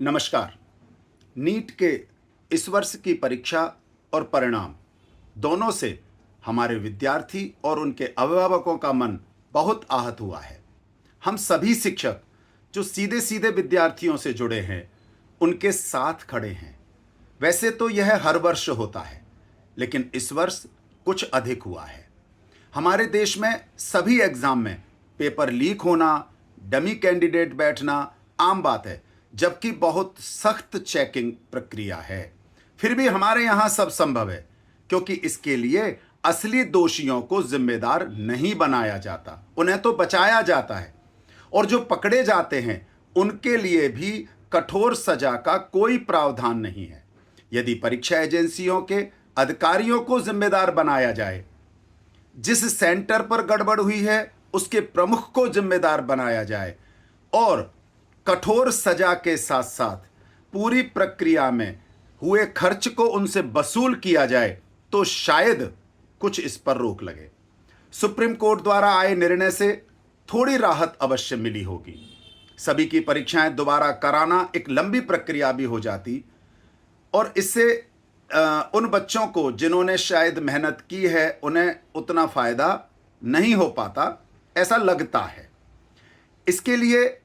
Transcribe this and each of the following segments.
नमस्कार। नीट के इस वर्ष की परीक्षा और परिणाम दोनों से हमारे विद्यार्थी और उनके अभिभावकों का मन बहुत आहत हुआ है। हम सभी शिक्षक जो सीधे सीधे विद्यार्थियों से जुड़े हैं उनके साथ खड़े हैं। वैसे तो यह हर वर्ष होता है, लेकिन इस वर्ष कुछ अधिक हुआ है। हमारे देश में सभी एग्जाम में पेपर लीक होना, डमी कैंडिडेट बैठना आम बात है, जबकि बहुत सख्त चेकिंग प्रक्रिया है। फिर भी हमारे यहाँ सब संभव है, क्योंकि इसके लिए असली दोषियों को जिम्मेदार नहीं बनाया जाता, उन्हें तो बचाया जाता है। और जो पकड़े जाते हैं उनके लिए भी कठोर सजा का कोई प्रावधान नहीं है। यदि परीक्षा एजेंसियों के अधिकारियों को जिम्मेदार बनाया जाए, जिस सेंटर पर गड़बड़ हुई है उसके प्रमुख को जिम्मेदार बनाया जाए और कठोर सजा के साथ साथ पूरी प्रक्रिया में हुए खर्च को उनसे वसूल किया जाए, तो शायद कुछ इस पर रोक लगे। सुप्रीम कोर्ट द्वारा आए निर्णय से थोड़ी राहत अवश्य मिली होगी। सभी की परीक्षाएं दोबारा कराना एक लंबी प्रक्रिया भी हो जाती और इससे उन बच्चों को जिन्होंने शायद मेहनत की है उन्हें उतना फायदा नहीं हो पाता, ऐसा लगता है। इसके लिए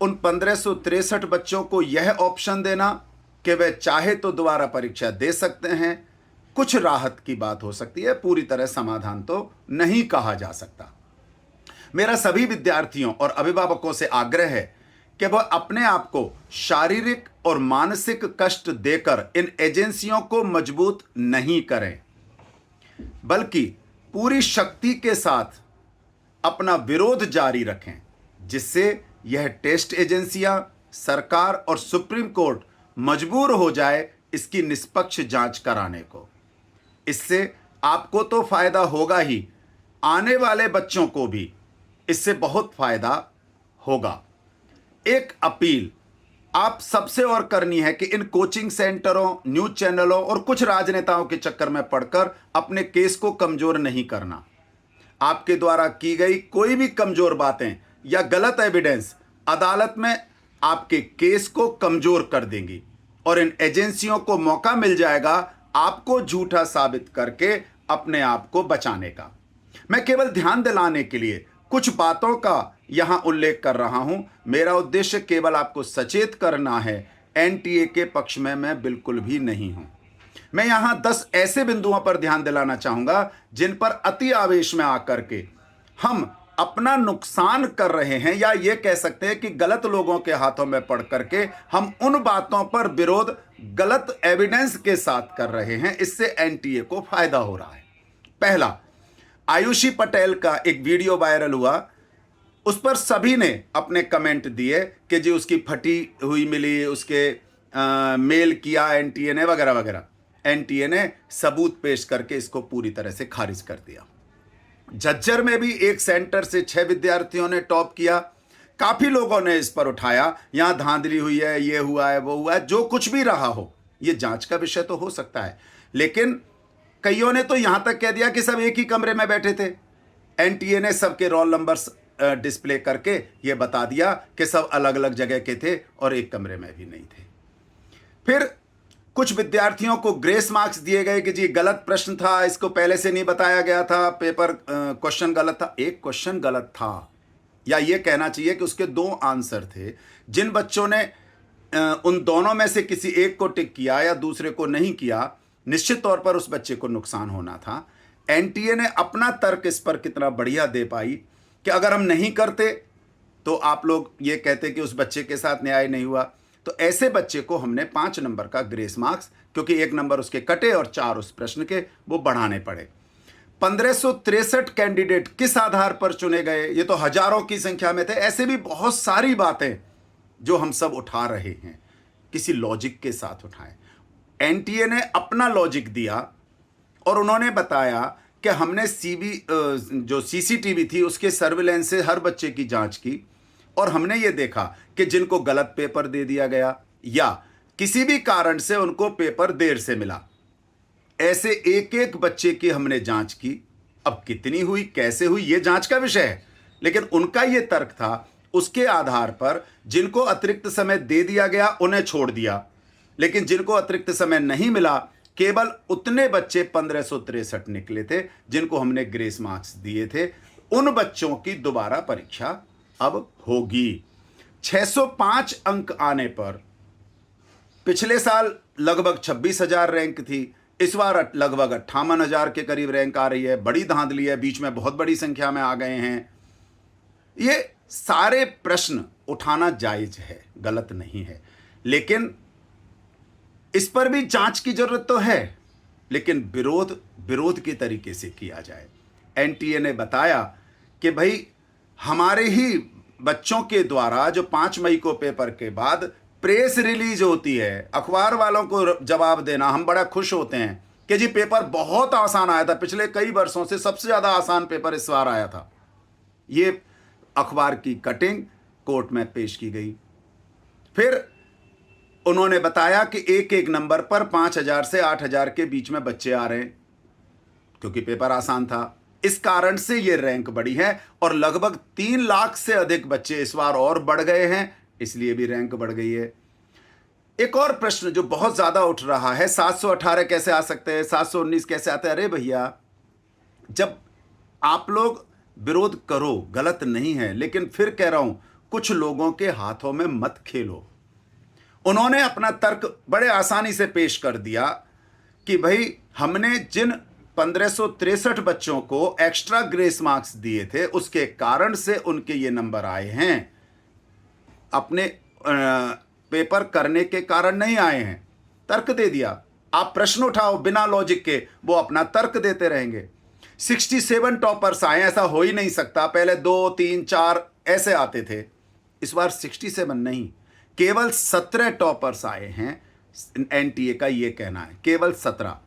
उन 1563 बच्चों को यह ऑप्शन देना कि वे चाहे तो दोबारा परीक्षा दे सकते हैं, कुछ राहत की बात हो सकती है, पूरी तरह समाधान तो नहीं कहा जा सकता। मेरा सभी विद्यार्थियों और अभिभावकों से आग्रह है कि वह अपने आप को शारीरिक और मानसिक कष्ट देकर इन एजेंसियों को मजबूत नहीं करें, बल्कि पूरी शक्ति के साथ अपना विरोध जारी रखें, जिससे यह टेस्ट एजेंसियां, सरकार और सुप्रीम कोर्ट मजबूर हो जाए इसकी निष्पक्ष जांच कराने को। इससे आपको तो फायदा होगा ही, आने वाले बच्चों को भी इससे बहुत फायदा होगा। एक अपील आप सबसे और करनी है कि इन कोचिंग सेंटरों, न्यूज चैनलों और कुछ राजनेताओं के चक्कर में पड़कर अपने केस को कमजोर नहीं करना। आपके द्वारा की गई कोई भी कमजोर बातें या गलत एविडेंस अदालत में आपके केस को कमजोर कर देंगी और इन एजेंसियों को मौका मिल जाएगा आपको झूठा साबित करके अपने आप को बचाने का। मैं केवल ध्यान दिलाने के लिए कुछ बातों का यहां उल्लेख कर रहा हूं। मेरा उद्देश्य केवल आपको सचेत करना है। एनटीए के पक्ष में मैं बिल्कुल भी नहीं हूं। मैं यहां 10 ऐसे बिंदुओं पर ध्यान दिलाना चाहूंगा जिन पर अति आवेश में आकर के हम अपना नुकसान कर रहे हैं, या यह कह सकते हैं कि गलत लोगों के हाथों में पड़ करके हम उन बातों पर विरोध गलत एविडेंस के साथ कर रहे हैं। इससे एनटीए को फायदा हो रहा है। पहला, आयुषी पटेल का एक वीडियो वायरल हुआ, उस पर सभी ने अपने कमेंट दिए कि जी उसकी फटी हुई मिली, उसके मेल किया एनटीए ने वगैरह वगैरह। एनटीए ने सबूत पेश करके इसको पूरी तरह से खारिज कर दिया। झज्जर में भी एक सेंटर से 6 विद्यार्थियों ने टॉप किया। काफी लोगों ने इस पर उठाया, यहां धांधली हुई है, ये हुआ है, वो हुआ है। जो कुछ भी रहा हो, ये जांच का विषय तो हो सकता है, लेकिन कईयों ने तो यहां तक कह दिया कि सब एक ही कमरे में बैठे थे। एनटीए ने सबके रोल नंबर्स डिस्प्ले करके ये बता दिया कि सब अलग अलग जगह के थे और एक कमरे में भी नहीं थे। फिर कुछ विद्यार्थियों को ग्रेस मार्क्स दिए गए कि जी गलत प्रश्न था, इसको पहले से नहीं बताया गया था, पेपर क्वेश्चन गलत था। एक क्वेश्चन गलत था, या ये कहना चाहिए कि उसके 2 आंसर थे। जिन बच्चों ने उन दोनों में से किसी एक को टिक किया या दूसरे को नहीं किया, निश्चित तौर पर उस बच्चे को नुकसान होना था। एनटीए ने अपना तर्क इस पर कितना बढ़िया दे पाई कि अगर हम नहीं करते तो आप लोग ये कहते कि उस बच्चे के साथ न्याय नहीं हुआ, तो ऐसे बच्चे को हमने 5 नंबर का ग्रेस मार्क्स, क्योंकि 1 नंबर उसके कटे और 4 उस प्रश्न के, वो बढ़ाने पड़े। 1563 कैंडिडेट किस आधार पर चुने गए, ये तो हजारों की संख्या में थे। ऐसे भी बहुत सारी बातें जो हम सब उठा रहे हैं, किसी लॉजिक के साथ उठाएं। एनटीए ने अपना लॉजिक दिया और उन्होंने बताया कि हमने जो सीसीटीवी थी उसके सर्विलेंस से हर बच्चे की जांच की और हमने ये देखा कि जिनको गलत पेपर दे दिया गया या किसी भी कारण से उनको पेपर देर से मिला, ऐसे एक एक बच्चे की हमने जांच की। अब कितनी हुई, कैसे हुई, ये जांच का विषय है, लेकिन उनका ये तर्क था उसके आधार पर जिनको अतिरिक्त समय दे दिया गया उन्हें छोड़ दिया, लेकिन जिनको अतिरिक्त समय नहीं मिला केवल उतने बच्चे 1563 निकले थे जिनको हमने ग्रेस मार्क्स दिए थे। उन बच्चों की दोबारा परीक्षा अब होगी। 605 अंक आने पर पिछले साल लगभग 26,000 रैंक थी, इस बार लगभग 58,000 के करीब रैंक आ रही है। बड़ी धांधली है, बीच में बहुत बड़ी संख्या में आ गए हैं। ये सारे प्रश्न उठाना जायज है, गलत नहीं है, लेकिन इस पर भी जांच की जरूरत तो है, लेकिन विरोध के तरीके से किया जाए। एनटीए ने बताया कि भाई हमारे ही बच्चों के द्वारा जो 5 मई को पेपर के बाद प्रेस रिलीज होती है, अखबार वालों को जवाब देना, हम बड़ा खुश होते हैं कि जी पेपर बहुत आसान आया था, पिछले कई वर्षों से सबसे ज़्यादा आसान पेपर इस बार आया था। ये अखबार की कटिंग कोर्ट में पेश की गई। फिर उन्होंने बताया कि एक एक नंबर पर 5,000 से 8,000 के बीच में बच्चे आ रहे हैं, क्योंकि पेपर आसान था। इस कारण से ये रैंक बढ़ी है और लगभग 3 लाख से अधिक बच्चे इस बार और बढ़ गए हैं, इसलिए भी रैंक बढ़ गई है। एक और प्रश्न जो बहुत ज्यादा उठ रहा है, 718 कैसे आ सकते हैं, 719 कैसे आते हैं? अरे भैया, जब आप लोग विरोध करो, गलत नहीं है, लेकिन फिर कह रहा हूं कुछ लोगों के हाथों में मत खेलो। उन्होंने अपना तर्क बड़े आसानी से पेश कर दिया कि भाई हमने जिन 1563 बच्चों को एक्स्ट्रा ग्रेस मार्क्स दिए थे उसके कारण से उनके ये नंबर आए हैं, अपने पेपर करने के कारण नहीं आए हैं। तर्क दे दिया। आप प्रश्न उठाओ बिना लॉजिक के, वो अपना तर्क देते रहेंगे। 67 टॉपर्स आए, ऐसा हो ही नहीं सकता। पहले 2, 3, 4 ऐसे आते थे, इस बार 67 नहीं, केवल 17 टॉपर्स आए हैं। एनटीए का ये कहना है, केवल 17।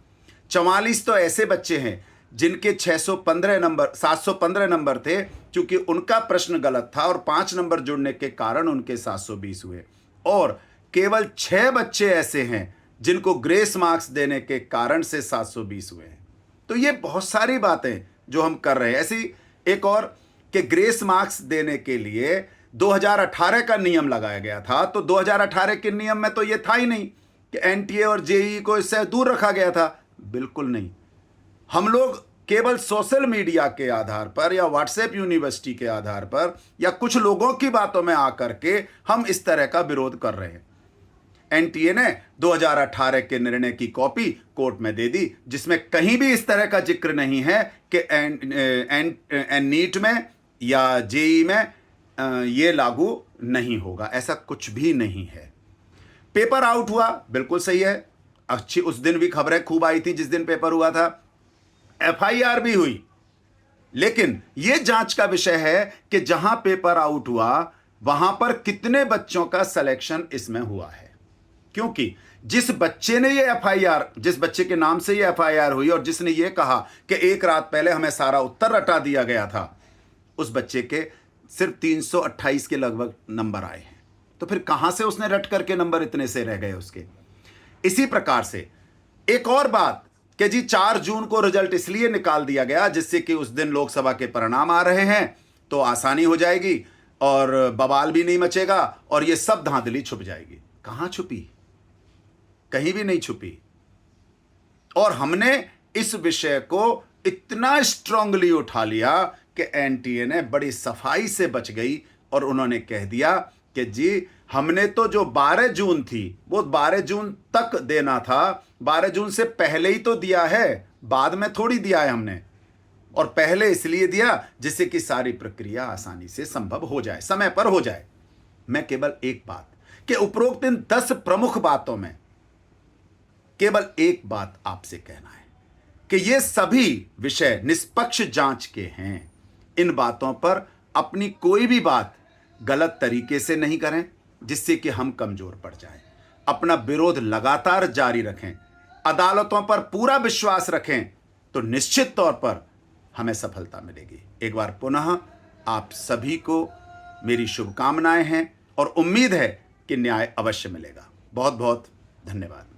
44 तो ऐसे बच्चे हैं जिनके 615 नंबर 715 नंबर थे, क्योंकि उनका प्रश्न गलत था और 5 नंबर जुड़ने के कारण उनके 720 हुए। और केवल 6 बच्चे ऐसे हैं जिनको ग्रेस मार्क्स देने के कारण से 720 हुए हैं। तो ये बहुत सारी बातें जो हम कर रहे हैं। ऐसी एक और कि ग्रेस मार्क्स देने के लिए 2018 का नियम लगाया गया था, तो 2018 के नियम में तो ये था ही नहीं कि एनटीए और जेईई को इससे दूर रखा गया था। बिल्कुल नहीं। हम लोग केवल सोशल मीडिया के आधार पर या व्हाट्सएप यूनिवर्सिटी के आधार पर या कुछ लोगों की बातों में आकर के हम इस तरह का विरोध कर रहे हैं। एनटीए ने 2018 के निर्णय की कॉपी कोर्ट में दे दी, जिसमें कहीं भी इस तरह का जिक्र नहीं है कि नीट में या जेईई में ये लागू नहीं होगा, ऐसा कुछ भी नहीं है। पेपर आउट हुआ, बिल्कुल सही है, अच्छी उस दिन भी खबरें खूब आई थी जिस दिन पेपर हुआ था। एफआईआर भी हुई, लेकिन यह जांच का विषय है कि जहां पेपर आउट हुआ वहां पर कितने बच्चों का सिलेक्शन इसमें हुआ है। क्योंकि जिस बच्चे ने ये एफआईआर, जिस बच्चे के नाम से ये एफआईआर हुई और जिसने ये कहा कि एक रात पहले हमें सारा उत्तर रटा दिया गया था, उस बच्चे के सिर्फ 328 के लगभग नंबर आए हैं। तो फिर कहां से उसने रट करके नंबर इतने से रह गए उसके। इसी प्रकार से एक और बात कि जी 4 जून को रिजल्ट इसलिए निकाल दिया गया जिससे कि उस दिन लोकसभा के परिणाम आ रहे हैं, तो आसानी हो जाएगी और बवाल भी नहीं मचेगा और ये सब धांधली छुप जाएगी। कहां छुपी? कहीं भी नहीं छुपी। और हमने इस विषय को इतना स्ट्रांगली उठा लिया कि एनटीए ने बड़ी सफाई से बच गई और उन्होंने कह दिया कि जी हमने तो जो 12 जून थी वो 12 जून तक देना था, 12 जून से पहले ही तो दिया है, बाद में थोड़ी दिया है हमने। और पहले इसलिए दिया जिससे कि सारी प्रक्रिया आसानी से संभव हो जाए, समय पर हो जाए। मैं केवल एक बात कि उपरोक्त इन 10 प्रमुख बातों में केवल एक बात आपसे कहना है कि ये सभी विषय निष्पक्ष जांच के हैं। इन बातों पर अपनी कोई भी बात गलत तरीके से नहीं करें जिससे कि हम कमजोर पड़ जाएं। अपना विरोध लगातार जारी रखें, अदालतों पर पूरा विश्वास रखें, तो निश्चित तौर पर हमें सफलता मिलेगी। एक बार पुनः आप सभी को मेरी शुभकामनाएं हैं और उम्मीद है कि न्याय अवश्य मिलेगा। बहुत बहुत धन्यवाद।